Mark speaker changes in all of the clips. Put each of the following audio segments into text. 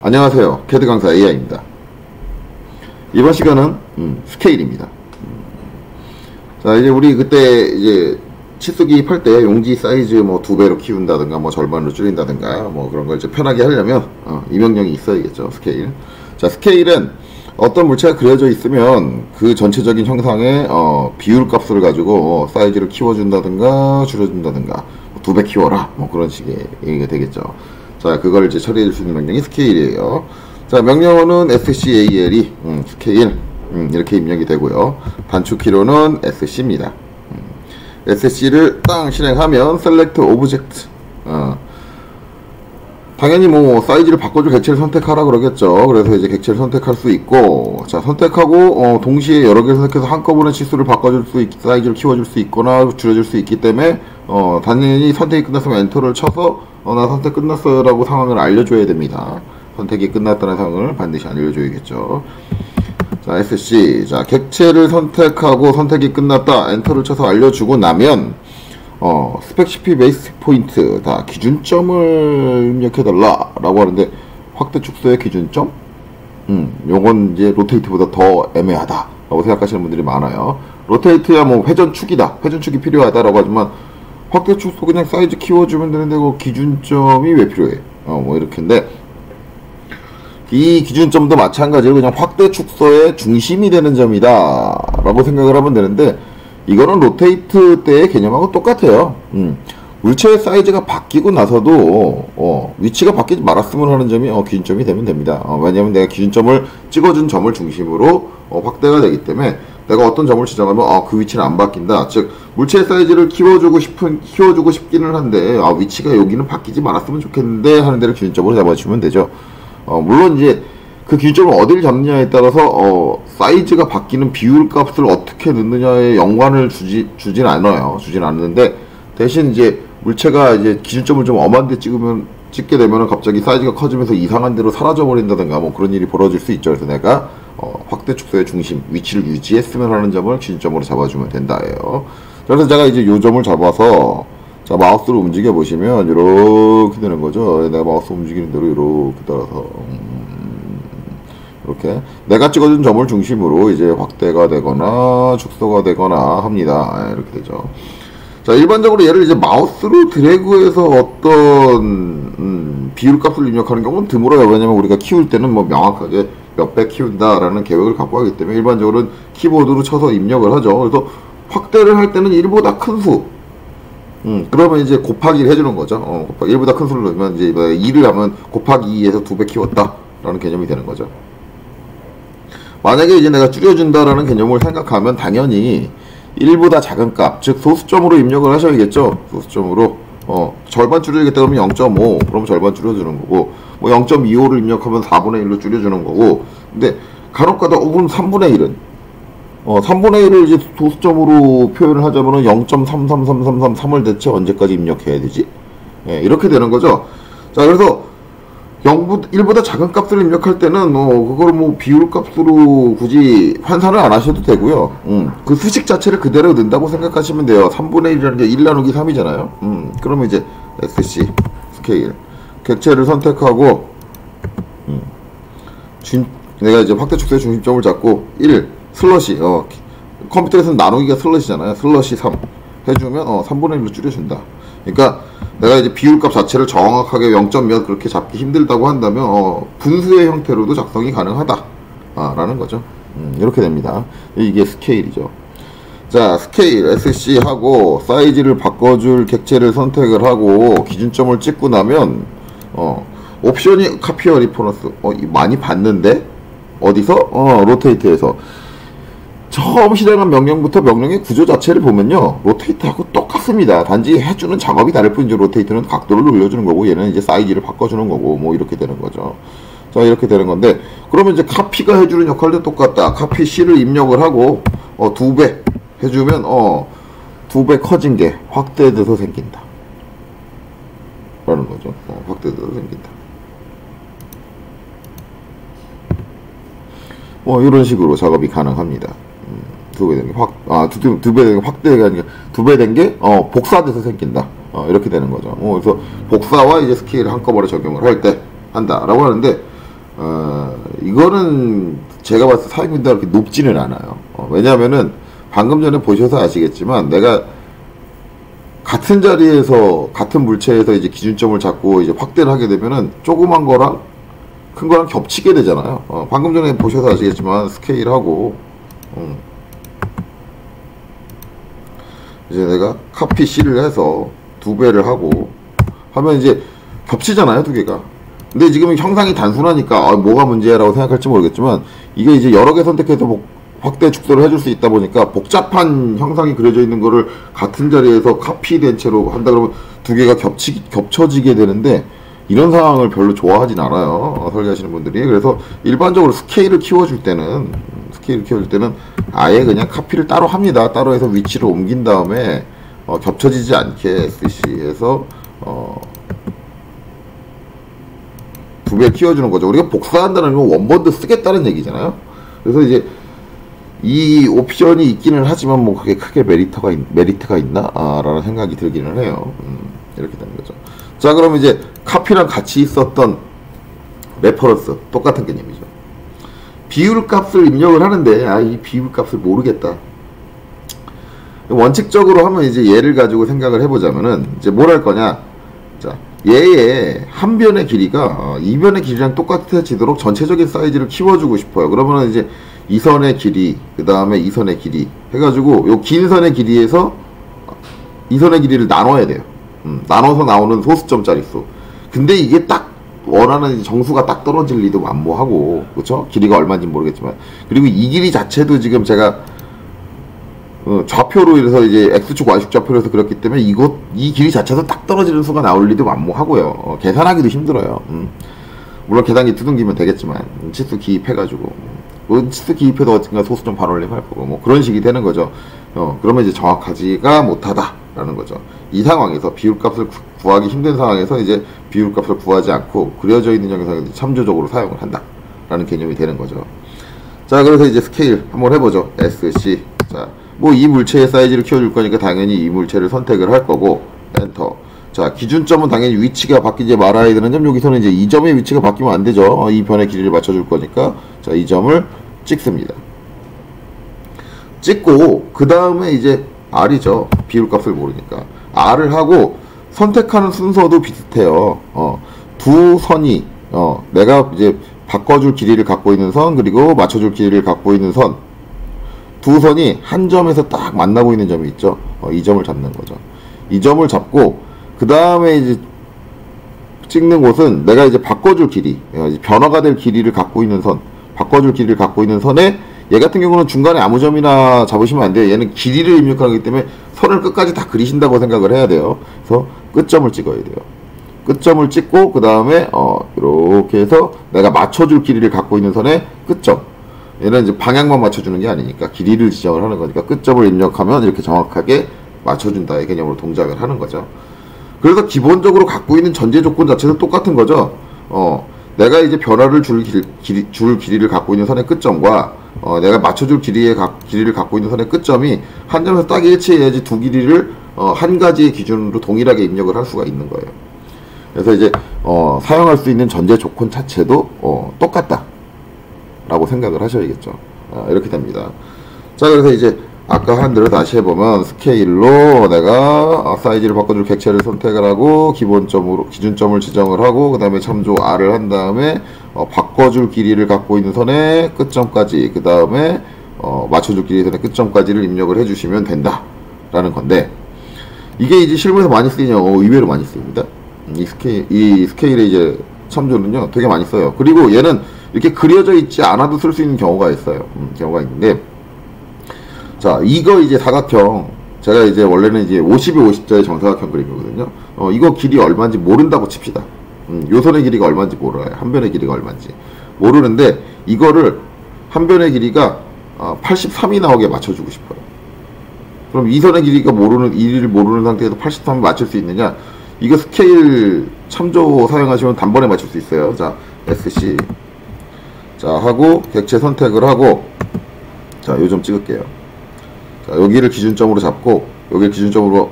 Speaker 1: 안녕하세요. 캐드 강사 AI입니다. 이번 시간은 스케일입니다. 자, 이제 우리 그때 이제 치수기 팔 때 용지 사이즈 뭐 2배로 키운다든가 뭐 절반으로 줄인다든가 뭐 그런 걸 이제 편하게 하려면 이 명령이 있어야겠죠. 스케일. 자, 스케일은 어떤 물체가 그려져 있으면 그 전체적인 형상의 비율 값을 가지고 사이즈를 키워준다든가 줄여준다든가 2배 키워라 뭐 그런 식의 얘기가 되겠죠. 자, 그걸 이제 처리해 줄 수 있는 명령이 스케일이에요. 자, 명령어는 SCAL이 스케일 이렇게 입력이 되고요. 단축키로는 SC입니다. SC를 땅 실행하면 select object 당연히 뭐 사이즈를 바꿔줄 객체를 선택하라 그러겠죠. 그래서 이제 객체를 선택할 수 있고, 자, 선택하고 동시에 여러 개를 선택해서 한꺼번에 치수를 바꿔줄 수 사이즈를 키워줄 수 있거나 줄여줄 수 있기 때문에 당연히 선택이 끝났으면 엔터를 쳐서 나 선택 끝났어요 라고 상황을 알려줘야 됩니다. 선택이 끝났다는 상황을 반드시 알려줘야겠죠. 자, SC. 자, 객체를 선택하고 선택이 끝났다 엔터를 쳐서 알려주고 나면 스펙시피 베이스 포인트 다 기준점을 입력해달라 라고 하는데, 확대 축소의 기준점? 요건 이제 로테이트보다 더 애매하다 라고 생각하시는 분들이 많아요. 로테이트야 뭐 회전축이다, 회전축이 필요하다 라고 하지만, 확대 축소 그냥 사이즈 키워주면 되는데 그 기준점이 왜 필요해? 뭐 이렇게인데, 이 기준점도 마찬가지로 그냥 확대 축소의 중심이 되는 점이다 라고 생각을 하면 되는데, 이거는 로테이트 때의 개념하고 똑같아요. 물체의 사이즈가 바뀌고 나서도 위치가 바뀌지 말았으면 하는 점이 기준점이 되면 됩니다. 왜냐하면 내가 기준점을 찍어준 점을 중심으로 확대가 되기 때문에 내가 어떤 점을 지정하면 그 위치는 안 바뀐다. 즉 물체의 사이즈를 키워주고 싶기는 한데 위치가 여기는 바뀌지 말았으면 좋겠는데 하는 데를 기준점으로 잡아주면 되죠. 물론 이제 그 기준점을 어디를 잡느냐에 따라서 사이즈가 바뀌는 비율 값을 어떻게 넣느냐에 연관을 주진 않아요. 주진 않는데, 대신 이제 물체가 이제 기준점을 좀 엄한 데 찍게 되면은 갑자기 사이즈가 커지면서 이상한 데로 사라져 버린다든가 뭐 그런 일이 벌어질 수 있죠. 그래서 내가 확대 축소의 중심 위치를 유지했으면 하는 점을 기준점으로 잡아주면 된다예요. 그래서 제가 이제 요 점을 잡아서, 자, 마우스로 움직여 보시면 이렇게 되는 거죠. 내가 마우스 움직이는 대로 이렇게 따라서 이렇게 내가 찍어준 점을 중심으로 이제 확대가 되거나 축소가 되거나 합니다. 이렇게 되죠. 자, 일반적으로 얘를 이제 마우스로 드래그해서 어떤 비율 값을 입력하는 경우는 드물어요. 왜냐면 우리가 키울 때는 뭐 명확하게 몇 배 키운다라는 계획을 갖고 하기 때문에 일반적으로는 키보드로 쳐서 입력을 하죠. 그래서 확대를 할 때는 1보다 큰 수, 그러면 이제 곱하기를 해주는 거죠. 1보다 큰 수를 넣으면 이제 2를 하면 곱하기 2에서 2배 키웠다 라는 개념이 되는 거죠. 만약에 이제 내가 줄여준다라는 개념을 생각하면 당연히 1보다 작은 값, 즉 소수점으로 입력을 하셔야겠죠. 소수점으로 절반 줄여야겠다 그러면 0.5, 그러면 절반 줄여주는 거고, 뭐 0.25를 입력하면 4분의 1로 줄여주는 거고. 근데 간혹가다 3분의 1은 3분의 1을 이제 소수점으로 표현을 하자면은 0.33333을 대체 언제까지 입력해야 되지? 예, 이렇게 되는 거죠. 자, 그래서 1보다 작은 값을 입력할 때는 그걸 뭐 비율 값으로 굳이 환산을 안 하셔도 되고요. 그 수식 자체를 그대로 넣는다고 생각하시면 돼요. 3분의 1이라는 게 1 나누기 3이잖아요. 그러면 이제 SC 스케일 객체를 선택하고 내가 이제 확대 축소의 중심점을 잡고 1 슬러시 컴퓨터에서는 나누기가 슬러시잖아요. 슬러시 3 해주면 3분의 1로 줄여준다. 그러니까 내가 이제 비율값 자체를 정확하게 0점 몇 그렇게 잡기 힘들다고 한다면 분수의 형태로도 작성이 가능하다 라는 거죠. 이렇게 됩니다. 이게 스케일이죠. 자, 스케일 SC 하고 사이즈를 바꿔줄 객체를 선택을 하고 기준점을 찍고 나면 옵션이 카피어 리퍼런스 많이 봤는데 어디서? 로테이트에서 처음 실행한 명령부터 명령의 구조 자체를 보면요, 로테이트하고 똑같습니다. 단지 해주는 작업이 다를 뿐이죠. 로테이트는 각도를 올려주는 거고 얘는 이제 사이즈를 바꿔주는 거고 뭐 이렇게 되는 거죠. 자, 이렇게 되는 건데, 그러면 이제 카피가 해주는 역할도 똑같다. 카피 C를 입력을 하고 2배 해주면 2배 커진 게 확대돼서 생긴다 라는 거죠. 확대돼서 생긴다. 뭐 이런 식으로 작업이 가능합니다. 2배 된 게 두 배 된 게 확대가 아니라 2배 된 게 복사돼서 생긴다. 이렇게 되는 거죠. 그래서 복사와 이제 스케일을 한꺼번에 적용을 할 때 한다라고 하는데, 이거는 제가 봤을 때 사용빈도가 그렇게 높지는 않아요. 왜냐하면은 방금 전에 보셔서 아시겠지만 내가 같은 자리에서 같은 물체에서 이제 기준점을 잡고 이제 확대를 하게 되면은 조그만 거랑 큰 거랑 겹치게 되잖아요. 방금 전에 보셔서 아시겠지만 스케일하고 이제 내가 카피 C를 해서 2배를 하고 하면 이제 겹치잖아요, 2개가. 근데 지금 형상이 단순하니까 뭐가 문제야라고 생각할지 모르겠지만 이게 이제 여러 개 선택해서 확대 축소를 해줄 수 있다 보니까 복잡한 형상이 그려져 있는 거를 같은 자리에서 카피된 채로 한다 그러면 2개가 겹쳐지게 되는데 이런 상황을 별로 좋아하진 않아요, 설계하시는 분들이. 그래서 일반적으로 스케일을 키워줄 때는 아예 그냥 카피를 따로 합니다. 따로 해서 위치를 옮긴 다음에 겹쳐지지 않게 SC에서 2배 키워주는 거죠. 우리가 복사한다는 건 원본도 쓰겠다는 얘기잖아요. 그래서 이제 이 옵션이 있기는 하지만 뭐 그게 크게 메리트가 있나? 라는 생각이 들기는 해요. 이렇게 되는 거죠. 자, 그럼 이제 카피랑 같이 있었던 레퍼런스 똑같은 개념이죠. 비율 값을 입력을 하는데 이 비율 값을 모르겠다. 원칙적으로 하면 이제 얘를 가지고 생각을 해보자면은 이제 뭘 할 거냐. 자, 얘의 한 변의 길이가 이 변의 길이랑 똑같아지도록 전체적인 사이즈를 키워주고 싶어요. 그러면은 이제 이 선의 길이, 그 다음에 이 선의 길이 해가지고 요 긴 선의 길이에서 이 선의 길이를 나눠야 돼요. 나눠서 나오는 소수점 자릿수. 근데 이게 딱 원하는 정수가 딱 떨어질 리도 만무하고, 그쵸? 길이가 얼마인지 모르겠지만. 그리고 이 길이 자체도 지금 제가 좌표로 해서 이제 X축, Y축 좌표로 해서 그렇기 때문에 이 길이 자체도 딱 떨어지는 수가 나올 리도 만무하고요. 계산하기도 힘들어요. 물론 계산기 두둥기면 되겠지만, 치수 기입해가지고. 치수 기입해도 어쨌든 소수점 반올림 할 거고, 뭐 그런 식이 되는 거죠. 그러면 이제 정확하지가 못하다라는 거죠. 이 상황에서 비율값을 구하기 힘든 상황에서 이제 비율값을 구하지 않고 그려져 있는 영상을 참조적으로 사용을 한다라는 개념이 되는 거죠. 자, 그래서 이제 스케일 한번 해보죠. SC. 자, 뭐 이 물체의 사이즈를 키워줄 거니까 당연히 이 물체를 선택을 할 거고, 엔터. 자, 기준점은 당연히 위치가 바뀌지 말아야 되는 점, 여기서는 이제 이 점의 위치가 바뀌면 안 되죠. 이 변의 길이를 맞춰줄 거니까. 자, 이 점을 찍습니다. 찍고, 그 다음에 이제 R이죠. 비율값을 모르니까. R을 하고, 선택하는 순서도 비슷해요. 두 선이, 내가 이제 바꿔줄 길이를 갖고 있는 선, 그리고 맞춰줄 길이를 갖고 있는 선. 두 선이 한 점에서 딱 만나고 있는 점이 있죠. 이 점을 잡는 거죠. 이 점을 잡고, 그 다음에 이제 찍는 곳은 내가 이제 바꿔줄 길이, 변화가 될 길이를 갖고 있는 선, 바꿔줄 길이를 갖고 있는 선에 얘 같은 경우는 중간에 아무 점이나 잡으시면 안 돼요. 얘는 길이를 입력하기 때문에 선을 끝까지 다 그리신다고 생각을 해야 돼요. 그래서 끝점을 찍어야 돼요. 끝점을 찍고 그 다음에 이렇게 해서 내가 맞춰줄 길이를 갖고 있는 선의 끝점. 얘는 이제 방향만 맞춰주는 게 아니니까 길이를 지정을 하는 거니까 끝점을 입력하면 이렇게 정확하게 맞춰준다의 개념으로 동작을 하는 거죠. 그래서 기본적으로 갖고 있는 전제 조건 자체는 똑같은 거죠. 내가 이제 변화를 줄 길이를 갖고 있는 선의 끝점과 내가 맞춰줄 길이를 갖고 있는 선의 끝점이 한 점에서 딱 일치해야지 두 길이를 한 가지의 기준으로 동일하게 입력을 할 수가 있는 거예요. 그래서 이제 사용할 수 있는 전제 조건 자체도 똑같다 라고 생각을 하셔야겠죠. 이렇게 됩니다. 자, 그래서 이제 아까 한 대로 다시 해보면 스케일로 내가 사이즈를 바꿔줄 객체를 선택을 하고 기준점을 지정을 하고 그 다음에 참조 R을 한 다음에 바꿔줄 길이를 갖고 있는 선의 끝점까지 그 다음에 맞춰줄 길이의 선의 끝점까지를 입력을 해주시면 된다 라는 건데, 이게 이제 실무에서 많이 쓰이냐? 의외로 많이 쓰입니다. 이 스케일의 이제 참조는요 되게 많이 써요. 그리고 얘는 이렇게 그려져 있지 않아도 쓸 수 있는 경우가 있어요. 경우가 있는데, 자, 이거 이제 사각형, 제가 이제 원래는 이제 50에 50자의 정사각형 그림이거든요. 이거 길이 얼마인지 모른다고 칩시다. 요 선의 길이가 얼마인지 몰라요. 한 변의 길이가 얼마인지 모르는데, 이거를 한 변의 길이가 83이 나오게 맞춰주고 싶어요. 그럼 이 선의 길이가 이를 모르는 상태에서 83을 맞출 수 있느냐? 이거 스케일 참조 사용하시면 단번에 맞출 수 있어요. 자, SC. 자, 하고, 객체 선택을 하고, 자, 요 점 찍을게요. 자, 여기를 기준점으로 잡고, 여기를 기준점으로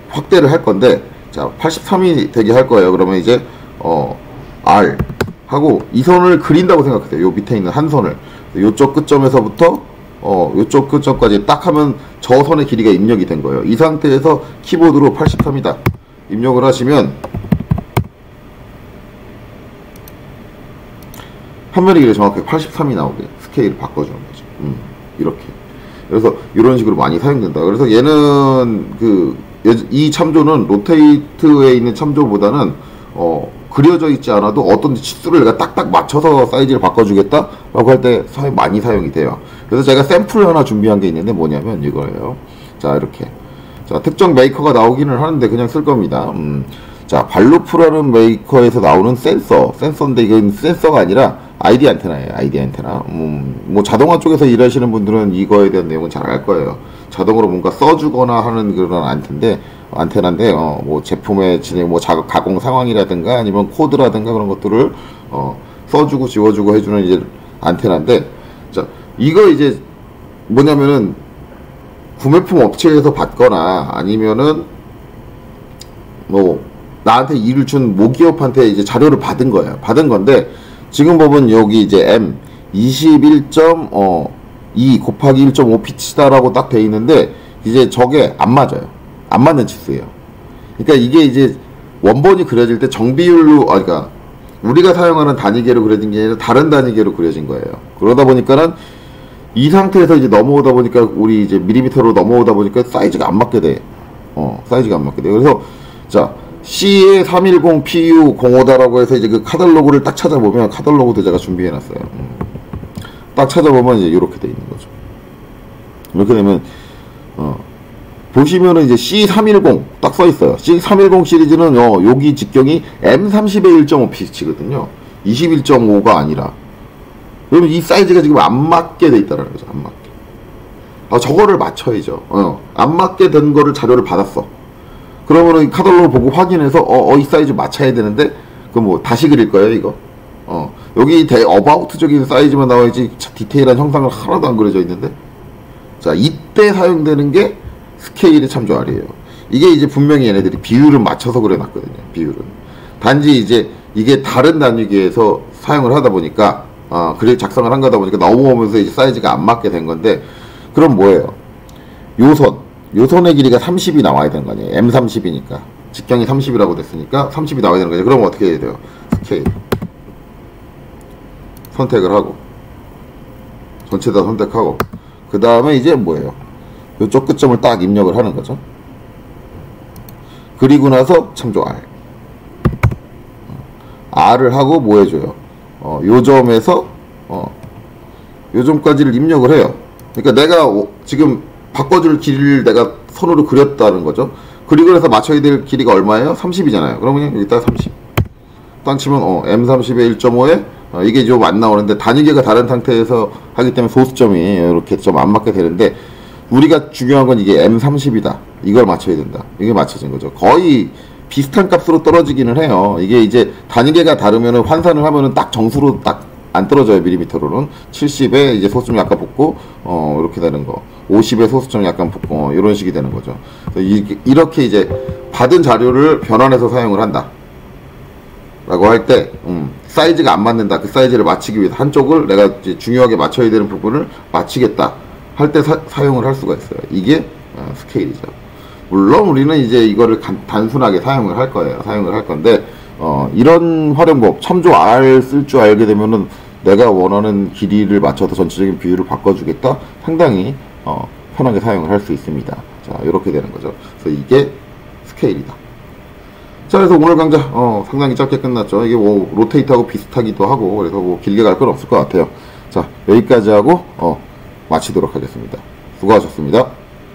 Speaker 1: 확대를 할 건데, 자, 83이 되게 할 거예요. 그러면 이제, R 하고 이 선을 그린다고 생각하세요. 요 밑에 있는 한 선을 요쪽 끝점에서부터 요쪽 끝점까지 딱 하면 저 선의 길이가 입력이 된 거예요. 이 상태에서 키보드로 83이다 입력을 하시면 판매의 길이 정확하게 83이 나오게 스케일을 바꿔주는 거죠. 이렇게. 그래서 이런 식으로 많이 사용된다. 그래서 얘는 이 참조는 로테이트에 있는 참조보다는 그려져 있지 않아도 어떤 치수를 내가 딱딱 맞춰서 사이즈를 바꿔주겠다 라고 할 때 많이 사용이 돼요. 그래서 제가 샘플을 하나 준비한 게 있는데 뭐냐면 이거예요. 자, 이렇게. 자, 특정 메이커가 나오기는 하는데 그냥 쓸 겁니다. 자, 발루프라는 메이커에서 나오는 센서인데 이건 센서가 아니라 ID 안테나예요. ID 안테나. 뭐 자동화 쪽에서 일하시는 분들은 이거에 대한 내용은 잘 알 거예요. 자동으로 뭔가 써주거나 하는 그런 안테나인데 뭐 제품의 진행, 뭐 가공 상황이라든가 아니면 코드라든가 그런 것들을 써주고 지워주고 해주는 이제 안테나인데, 자, 이거 이제 뭐냐면은 구매품 업체에서 받거나 아니면은 뭐 나한테 일을 준 모기업한테 이제 자료를 받은 거예요. 받은 건데 지금 보면 여기 이제 M 21.2 곱하기 1.5 피치다라고 딱 돼 있는데 이제 저게 안 맞아요. 안 맞는 치수예요. 그러니까 이게 이제 원본이 그려질 때 정비율로, 그러니까 우리가 사용하는 단위계로 그려진 게 아니라 다른 단위계로 그려진 거예요. 그러다 보니까는 이 상태에서 이제 넘어오다 보니까 우리 이제 밀리미터로 넘어오다 보니까 사이즈가 안 맞게 돼. 사이즈가 안 맞게 돼. 그래서 자, CA 310 PU05다라고 해서 이제 그 카탈로그를 딱 찾아보면, 카탈로그도 제가 준비해놨어요. 딱 찾아보면 이제 이렇게 돼 있는 거죠. 이렇게 되면 보시면은 이제 C310 딱 써 있어요. C310 시리즈는 여기 직경이 M30의 1.5 피치거든요. 21.5가 아니라. 그러면 이 사이즈가 지금 안 맞게 돼 있다는 거죠. 안 맞게. 저거를 맞춰야죠. 안 맞게 된 거를 자료를 받았어. 그러면은 카탈로그 보고 확인해서 이 사이즈 맞춰야 되는데 그럼 뭐 다시 그릴 거예요, 이거. 여기 어바우트적인 사이즈만 나와야지 디테일한 형상을 하나도 안 그려져 있는데. 자, 이때 사용되는 게 스케일의 참조 R이에요. 이게 이제 분명히 얘네들이 비율을 맞춰서 그려놨거든요. 비율은. 단지 이제 이게 다른 단위기에서 사용을 하다 보니까 그래 작성을 한 거다 보니까 넘어오면서 이제 사이즈가 안 맞게 된 건데, 그럼 뭐예요? 요선의 길이가 30이 나와야 되는 거 아니에요. M30이니까. 직경이 30이라고 됐으니까 30이 나와야 되는 거죠. 그럼 어떻게 해야 돼요? 스케일. 선택을 하고. 전체 다 선택하고. 그 다음에 이제 뭐예요? 요쪽 끝점을 딱 입력을 하는 거죠. 그리고 나서 참조 R. R을 하고 뭐 해줘요? 요 점에서, 요 점까지를 입력을 해요. 그러니까 내가 지금 바꿔줄 길이를 내가 손으로 그렸다는 거죠. 그리고 나서 맞춰야 될 길이가 얼마예요? 30이잖아요. 그러면 여기다가 30. 딱 치면, M30의 1.5에, 이게 좀 안 나오는데, 단위계가 다른 상태에서 하기 때문에 소수점이 이렇게 좀 안 맞게 되는데, 우리가 중요한 건 이게 M30이다. 이걸 맞춰야 된다. 이게 맞춰진 거죠. 거의 비슷한 값으로 떨어지기는 해요. 이게 이제 단위계가 다르면은 환산을 하면은 딱 정수로 딱 안 떨어져요. 밀리미터로는. 70에 이제 소수점 약간 붙고, 이렇게 되는 거. 50에 소수점 약간 붙고, 이런 식이 되는 거죠. 이렇게 이제 받은 자료를 변환해서 사용을 한다. 라고 할 때, 사이즈가 안 맞는다. 그 사이즈를 맞추기 위해서 한쪽을 내가 이제 중요하게 맞춰야 되는 부분을 맞추겠다. 할 때 사용을 할 수가 있어요. 이게 스케일이죠. 물론 우리는 이제 이거를 단순하게 사용을 할 거예요. 사용을 할 건데, 이런 활용법, 참조 R 쓸 줄 알게 되면은 내가 원하는 길이를 맞춰서 전체적인 비율을 바꿔주겠다. 상당히 편하게 사용을 할 수 있습니다. 자, 이렇게 되는 거죠. 그래서 이게 스케일이다. 자, 그래서 오늘 강좌 상당히 짧게 끝났죠. 이게 뭐 로테이트하고 비슷하기도 하고 그래서 뭐 길게 갈 건 없을 것 같아요. 자, 여기까지 하고 마치도록 하겠습니다. 수고하셨습니다.